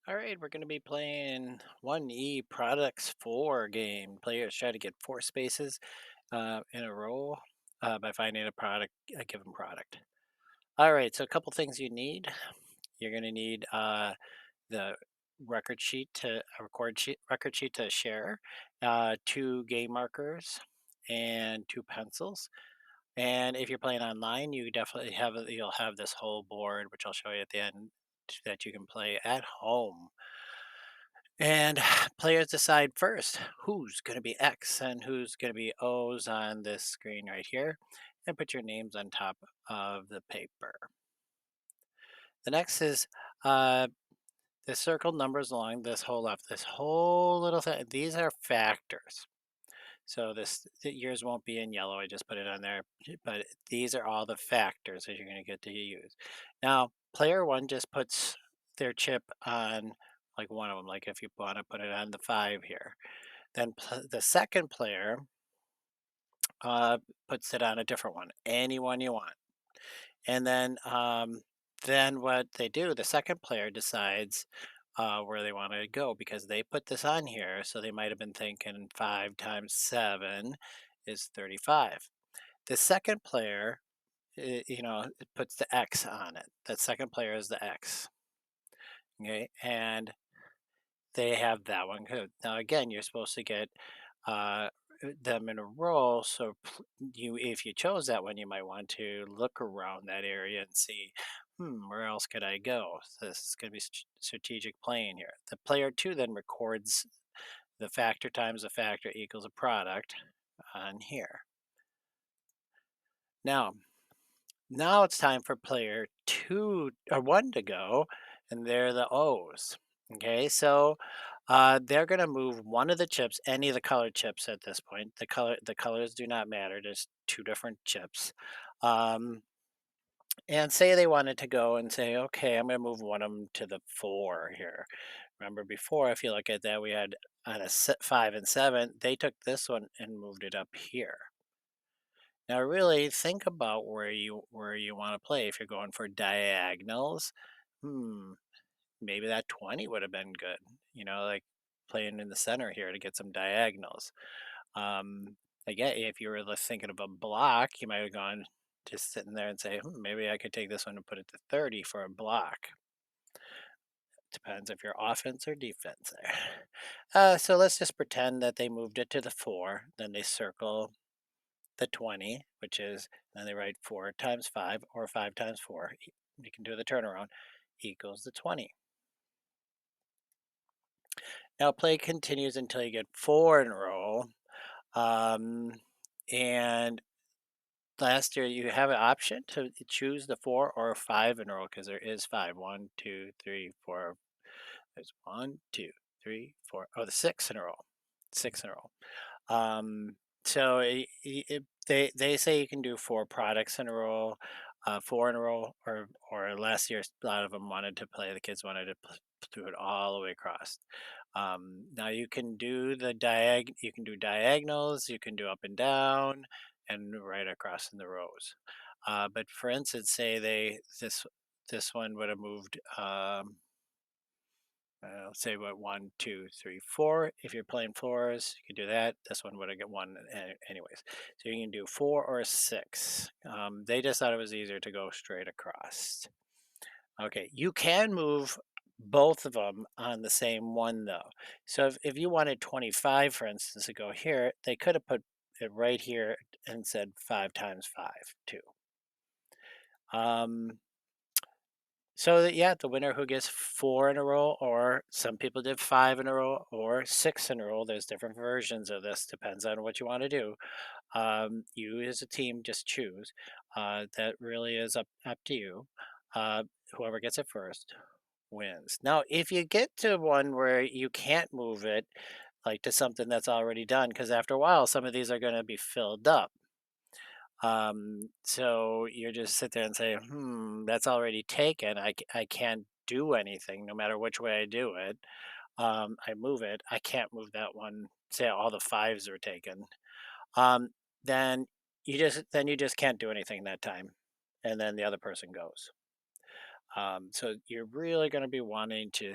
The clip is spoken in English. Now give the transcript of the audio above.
All right, we're going to be playing 1E Products 4 game. Players try to get four spaces in a row by finding a given product. All right, so a couple things you need. You're going to need the record sheet to share, two game markers, and two pencils. And if you're playing online, you definitely you'll have this whole board, which I'll show you at the end, that you can play at home. And players decide first who's going to be X and who's going to be O's on this screen right here, and put your names on top of the paper. The next is the circled numbers along this whole left, this whole little thing. These are factors. So yours won't be in yellow. I just put it on there, but these are all the factors that you're going to get to use. Now, player one just puts their chip on like one of them. Like if you want to put it on the five here, then the second player uh, puts it on a different one, any one you want, and then what they do, the second player decides where they want to go because they put this on here. So they might have been thinking 5 times 7 is 35. The second player, it puts the X on it. That second player is the X. Okay, and they have that one good. Now again, you're supposed to get uh, them in a row. So if you chose that one, you might want to look around that area and see, where else could I go? So this is going to be strategic playing here. The player two then records the factor times the factor equals a product on here. Now, now it's time for player two or one to go, and they're the O's. Okay, so they're going to move one of the chips, any of the colored chips at this point. The colors do not matter. There's two different chips. Um, and say they wanted to go and say, okay, I'm going to move one of them to the four here. Remember before, if you look at that, we had on a 5 and 7. They took this one and moved it up here. Now, really think about where you want to play. If you're going for diagonals, hmm, maybe that 20 would have been good. Like playing in the center here to get some diagonals. Again, if you were thinking of a block, you might have gone just sitting there and say, maybe I could take this one and put it to 30 for a block. Depends if you're offense or defense there. So let's just pretend that they moved it to the four. Then they circle the 20, which is, then they write 4 times 5 or 5 times 4. You can do the turnaround, equals the 20. Now play continues until you get four in a row. Um, and last year you have an option to choose the four or five in a row because there is five. One, two, three, four. There's one, two, three, four. Oh, the six in a row. Six in a row. So they say you can do four products in a row, four in a row, or last year a lot of them wanted to play. The kids wanted to do it all the way across. Now you can do diagonals, you can do up and down, and right across in the rows. But for instance, say this one would have moved. Say what 1, 2, 3, 4. If you're playing fours, you can do that. This one would have got one anyways. So you can do four or six. They just thought it was easier to go straight across. Okay, you can move both of them on the same one though. So if you wanted 25, for instance, to go here, they could have put it right here and said 5 times 5 too. So that, yeah, the winner who gets four in a row, or some people did five in a row, or six in a row. There's different versions of this. Depends on what you want to do. You as a team just choose. That really is up to you. Uh, Whoever gets it first wins. Now, if you get to one where you can't move it, like to something that's already done, because after a while, some of these are going to be filled up. So you just sit there and say, that's already taken. I can't do anything no matter which way I do it. I move it. I can't move that one. Say all the fives are taken. Um, then you just can't do anything that time. And then the other person goes. So you're really going to be wanting to